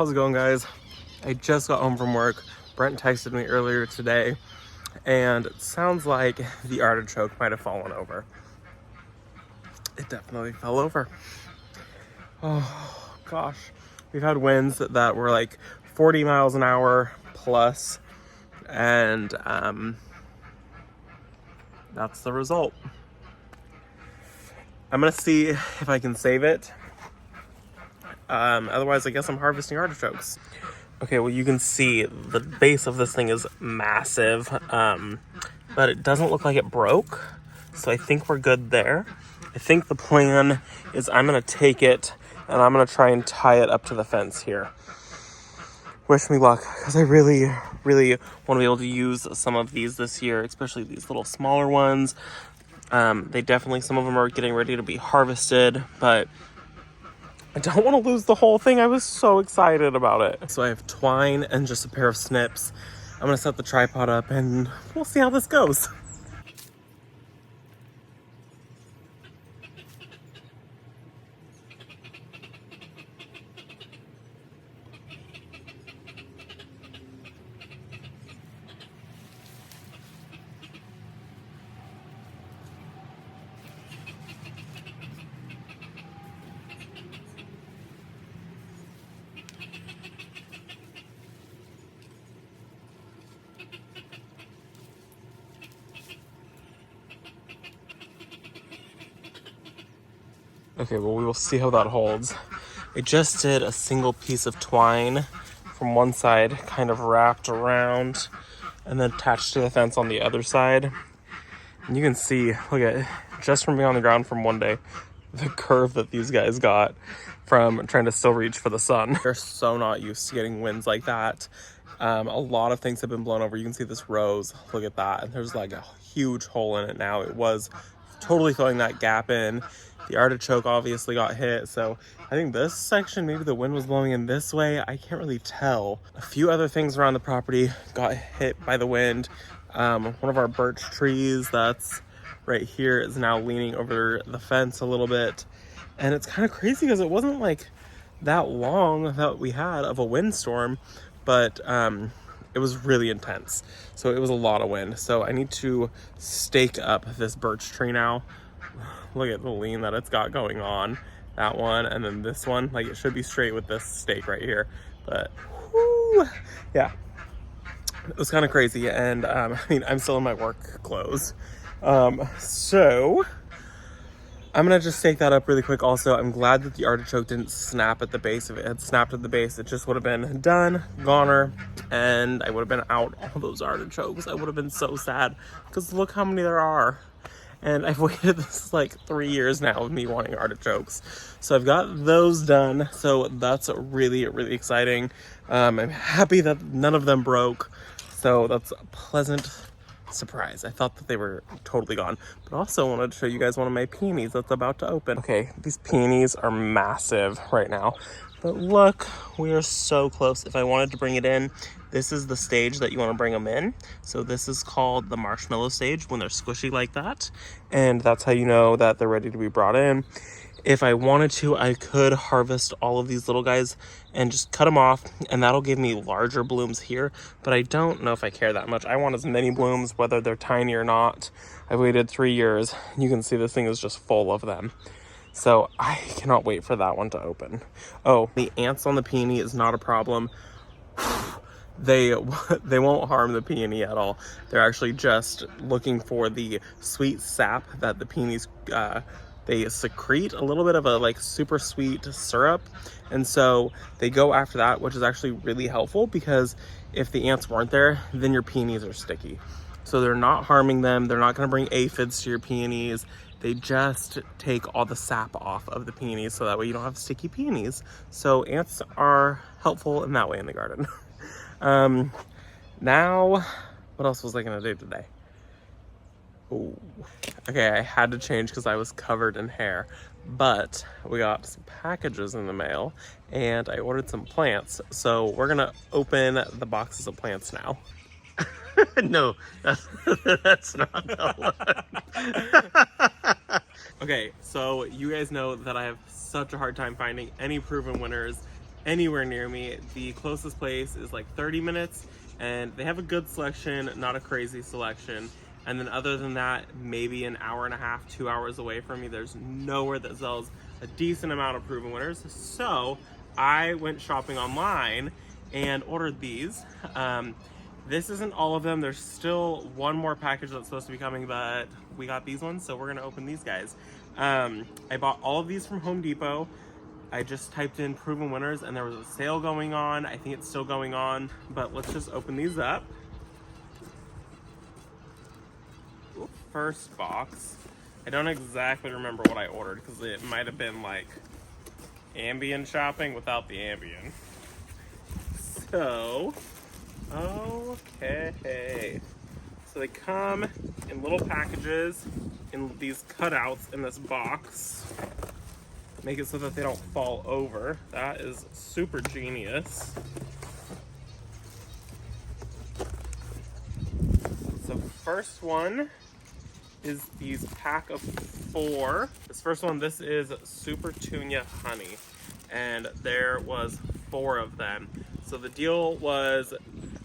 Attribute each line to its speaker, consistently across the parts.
Speaker 1: How's it going, guys? I just got home from work. Brent texted me earlier today, and it sounds like the artichoke might have fallen over. It definitely fell over. Oh, gosh. We've had winds that were like 40 miles an hour plus, and that's the result. I'm gonna see if I can save it. Otherwise, I guess I'm harvesting artichokes. Okay, well, you can see the base of this thing is massive, but it doesn't look like it broke, so I think we're good there. I think the plan is I'm gonna take it and I'm gonna try and tie it up to the fence here. Wish me luck, because I really want to be able to use some of these this year, especially these little smaller ones. They definitely, some of them are getting ready to be harvested, but I don't want to lose the whole thing. I was so excited about it. So I have twine and just a pair of snips. I'm gonna set the tripod up and we'll see how this goes. Okay, well, we will see how that holds. I just did a single piece of twine from one side, kind of wrapped around and then attached to the fence on the other side. And you can see, look at, just from being on the ground from one day, the curve that these guys got from trying to still reach for the sun. They're so not used to getting winds like that. A lot of things have been blown over. You can see this rose, look at that. And there's like a huge hole in it now. It was totally filling that gap in. The artichoke obviously got hit, so I think this section, maybe the wind was blowing in this way. I can't really tell. A few other things around the property got hit by the wind. One of our birch trees that's right here is now leaning over the fence a little bit. And it's kind of crazy because it wasn't like that long that we had of a windstorm, but it was really intense. So it was a lot of wind. So I need to stake up this birch tree now. Look at the lean that it's got going on. That one, and then this one. Like, it should be straight with this stake right here. But, whoo, yeah. It was kind of crazy, and I mean, I'm still in my work clothes. So, I'm gonna just stake that up really quick. Also, I'm glad that the artichoke didn't snap at the base. If it had snapped at the base, it just would have been done, goner, and I would have been out all those artichokes. I would have been so sad, because look how many there are. And I've waited this like 3 years now of me wanting artichokes. So I've got those done. So that's really exciting. I'm happy that none of them broke. So that's a pleasant surprise. I thought that they were totally gone. But also wanted to show you guys one of my peonies that's about to open. Okay, these peonies are massive right now. But look, we are so close. If I wanted to bring it in, this is the stage that you want to bring them in. So this is called the marshmallow stage when they're squishy like that. And that's how you know that they're ready to be brought in. If I wanted to, I could harvest all of these little guys and just cut them off, and that'll give me larger blooms here. But I don't know if I care that much. I want as many blooms, whether they're tiny or not. I waited 3 years. You can see this thing is just full of them. So I cannot wait for that one to open. Oh, the ants on the peony is not a problem. They won't harm the peony at all. They're actually just looking for the sweet sap that the peonies, they secrete a little bit of a like super sweet syrup. And so they go after that, which is actually really helpful, because if the ants weren't there, then your peonies are sticky. So they're not harming them. They're not gonna bring aphids to your peonies. They just take all the sap off of the peonies, so that way you don't have sticky peonies. So ants are helpful in that way in the garden. Now, what else was I gonna do today? Ooh. Okay, I had to change because I was covered in hair, but we got some packages in the mail and I ordered some plants. So we're gonna open the boxes of plants now. No, that's not the one. Okay, so you guys know that I have such a hard time finding any proven winners anywhere near me. The closest place is like 30 minutes, and they have a good selection, not a crazy selection. And then other than that, maybe an hour and a half, 2 hours away from me, there's nowhere that sells a decent amount of proven winners. So I went shopping online and ordered these. This isn't all of them. There's still one more package that's supposed to be coming, but we got these ones, so we're gonna open these guys. I bought all of these from Home Depot. I just typed in proven winners and there was a sale going on. I think it's still going on, but let's just open these up. First box. I don't exactly remember what I ordered because it might have been like Ambien shopping without the Ambien. So, okay. So they come in little packages in these cutouts in this box. Make it so that they don't fall over. That is super genius. So first one is these pack of 4. This first one, this is Super Tunia Honey, and there was 4 of them. So the deal was,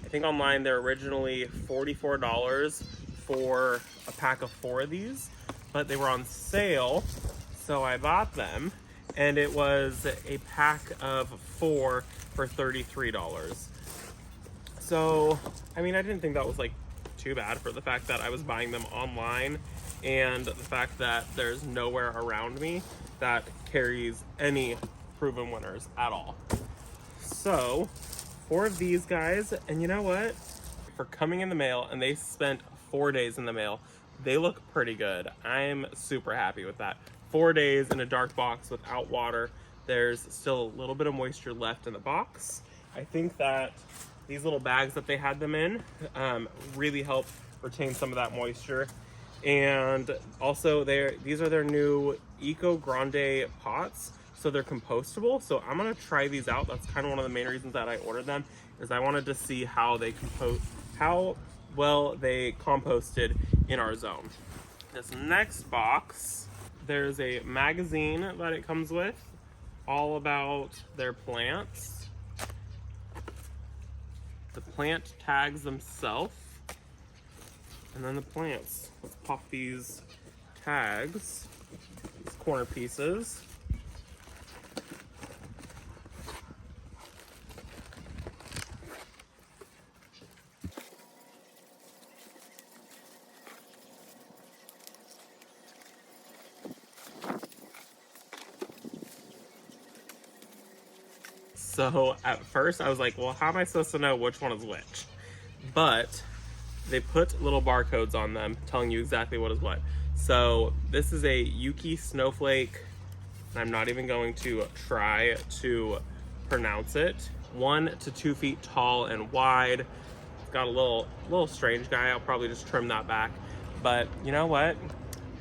Speaker 1: I think online they're originally $44 for a pack of 4 of these, but they were on sale, so I bought them, and it was a pack of 4 for $33. So, I mean, I didn't think that was like too bad for the fact that I was buying them online and the fact that there's nowhere around me that carries any proven winners at all. So 4 of these guys, and you know what? For coming in the mail, and they spent 4 days in the mail, they look pretty good. I'm super happy with that. 4 days in a dark box without water. There's still a little bit of moisture left in the box. I think that these little bags that they had them in really help retain some of that moisture. And also these are their new Eco Grande pots. So they're compostable. So I'm gonna try these out. That's kind of one of the main reasons that I ordered them, is I wanted to see how well they composted in our zone. This next box, there's a magazine that it comes with, all about their plants. The plant tags themselves, and then the plants. Let's pop these tags, these corner pieces. So at first I was like, well, how am I supposed to know which one is which? But they put little barcodes on them telling you exactly what is what. So this is a Yuki snowflake, and I'm not even going to try to pronounce it. 1 to 2 feet tall and wide. It's got a little strange guy. I'll probably just trim that back. But you know what?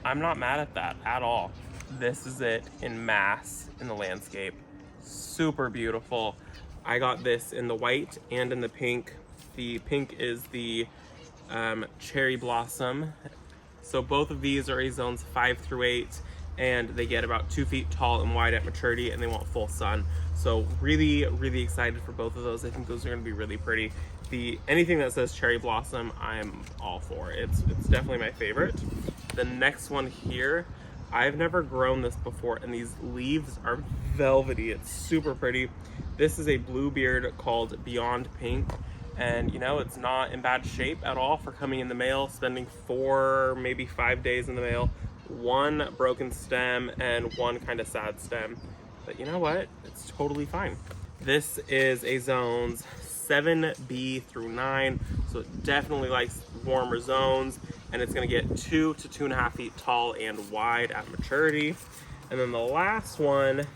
Speaker 1: I'm not mad at that at all. This is it in mass in the landscape. Super beautiful. I got this in the white and in the pink. The pink is the cherry blossom. So both of these are a zones 5 through 8, and they get about 2 feet tall and wide at maturity, and they want full sun. So really, really excited for both of those. I think those are gonna be really pretty. Anything that says cherry blossom, I'm all for. It's definitely my favorite. The next one here, I've never grown this before, and these leaves are velvety. It's super pretty. This is a bluebeard called Beyond Pink, and you know, it's not in bad shape at all for coming in the mail, spending 4, maybe 5 days in the mail. 1 broken stem and 1 kind of sad stem. But you know what? It's totally fine. This is a zones 7B through 9, so it definitely likes warmer zones, and it's gonna get 2 to 2.5 feet tall and wide at maturity. And then the last one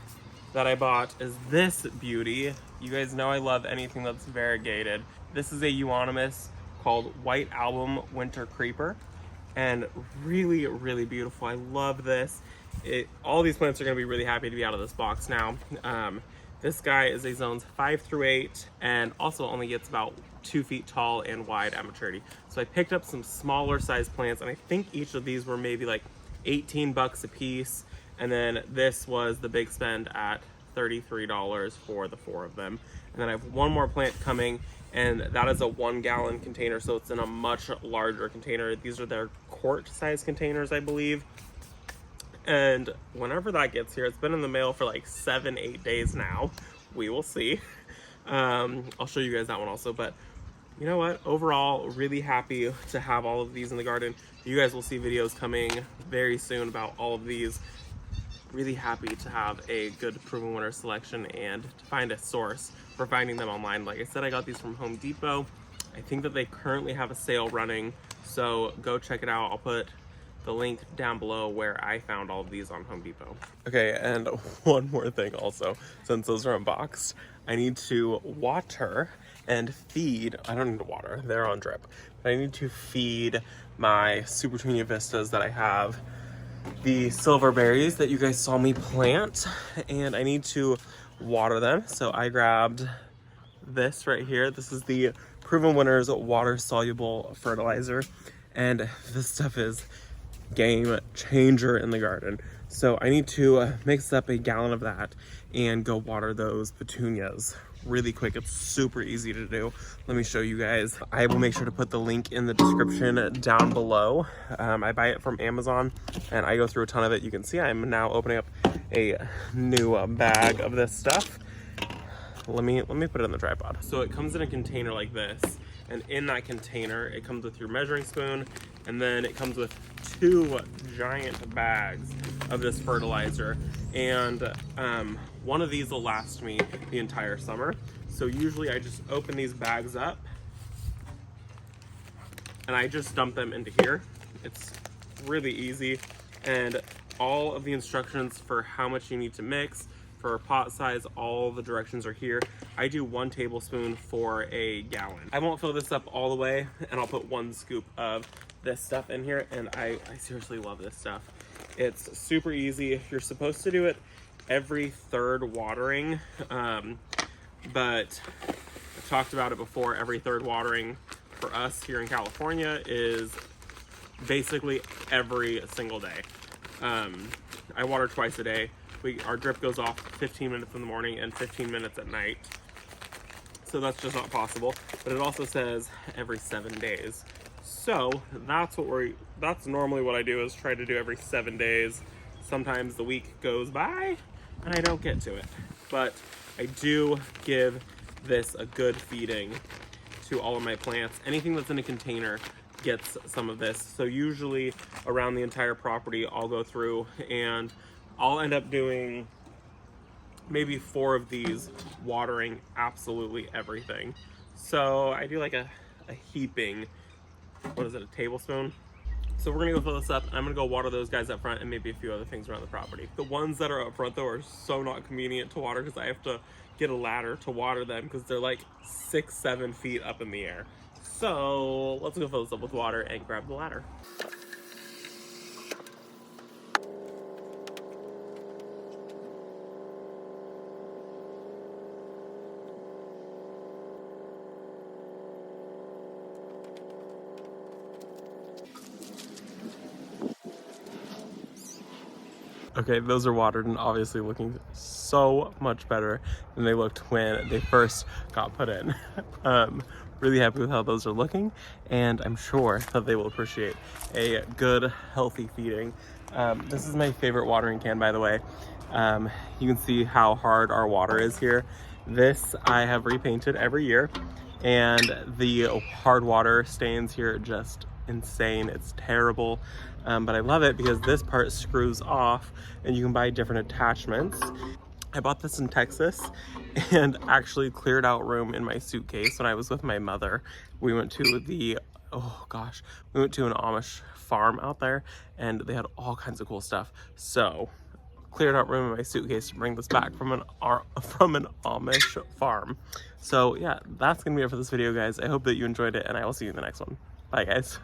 Speaker 1: that I bought is this beauty. You guys know I love anything that's variegated. This is a euonymus called White Album Winter Creeper, and really, really beautiful. I love this. All these plants are gonna be really happy to be out of this box now. This guy is a zones 5 through 8, and also only gets about 2 feet tall and wide at maturity. So I picked up some smaller size plants, and I think each of these were maybe like $18 a piece. And then this was the big spend at $33 for the 4 of them. And then I have one more plant coming, and that is a 1-gallon container, so it's in a much larger container. These are their quart size containers, I believe. And whenever that gets here, it's been in the mail for like 7-8 days now. We will see. I'll show you guys that one also, but you know what? Overall, really happy to have all of these in the garden. You guys will see videos coming very soon about all of these. Really happy to have a good proven winner selection and to find a source for finding them online. Like I said, I got these from Home Depot. I think that they currently have a sale running, so go check it out. I'll put the link down below where I found all of these on Home Depot. Okay, and one more thing also, since those are unboxed, I need to water and feed. I don't need to water, they're on drip, but I need to feed my Super Peony Vistas that I have the silver berries that you guys saw me plant, and I need to water them. So I grabbed this right here. This is the Proven Winners water soluble fertilizer, and this stuff is game changer in the garden. So I need to mix up a gallon of that and go water those petunias really quick. It's super easy to do. Let me show you guys. I will make sure to put the link in the description down below. I buy it from Amazon and I go through a ton of it. You can see I'm now opening up a new bag of this stuff. Let me put it in the tripod. So it comes in a container like this, and in that container it comes with your measuring spoon, and then it comes with 2 giant bags of this fertilizer, and one of these will last me the entire summer. So usually I just open these bags up and I just dump them into here. It's really easy, and all of the instructions for how much you need to mix, for pot size, all the directions are here. I do 1 tablespoon for a gallon. I won't fill this up all the way, and I'll put 1 scoop of this stuff in here, and I seriously love this stuff. It's super easy. You're supposed to do it every 3rd watering, but I've talked about it before. Every 3rd watering for us here in California is basically every single day. I water twice a day. Our drip goes off 15 minutes in the morning and 15 minutes at night. So that's just not possible. But it also says every 7 days. So that's normally what I do, is try to do every 7 days. Sometimes the week goes by and I don't get to it. But I do give this a good feeding to all of my plants. Anything that's in a container gets some of this. So usually around the entire property, I'll go through and I'll end up doing maybe 4 of these, watering absolutely everything. So I do like a heaping, what is it, a tablespoon? So we're gonna go fill this up, and I'm gonna go water those guys up front and maybe a few other things around the property. The ones that are up front though are so not convenient to water because I have to get a ladder to water them because they're like 6-7 feet up in the air. So let's go fill this up with water and grab the ladder. Okay, those are watered and obviously looking so much better than they looked when they first got put in. Really happy with how those are looking, and I'm sure that they will appreciate a good, healthy feeding. This is my favorite watering can, by the way. You can see how hard our water is here. This I have repainted every year, and the hard water stains here are just insane. It's terrible, but I love it because this part screws off and you can buy different attachments. I bought this in Texas and actually cleared out room in my suitcase when I was with my mother. We went to we went to an Amish farm out there and they had all kinds of cool stuff. So cleared out room in my suitcase to bring this back from an Amish farm. So yeah, that's gonna be it for this video, guys. I hope that you enjoyed it, and I will see you in the next one. Bye, guys.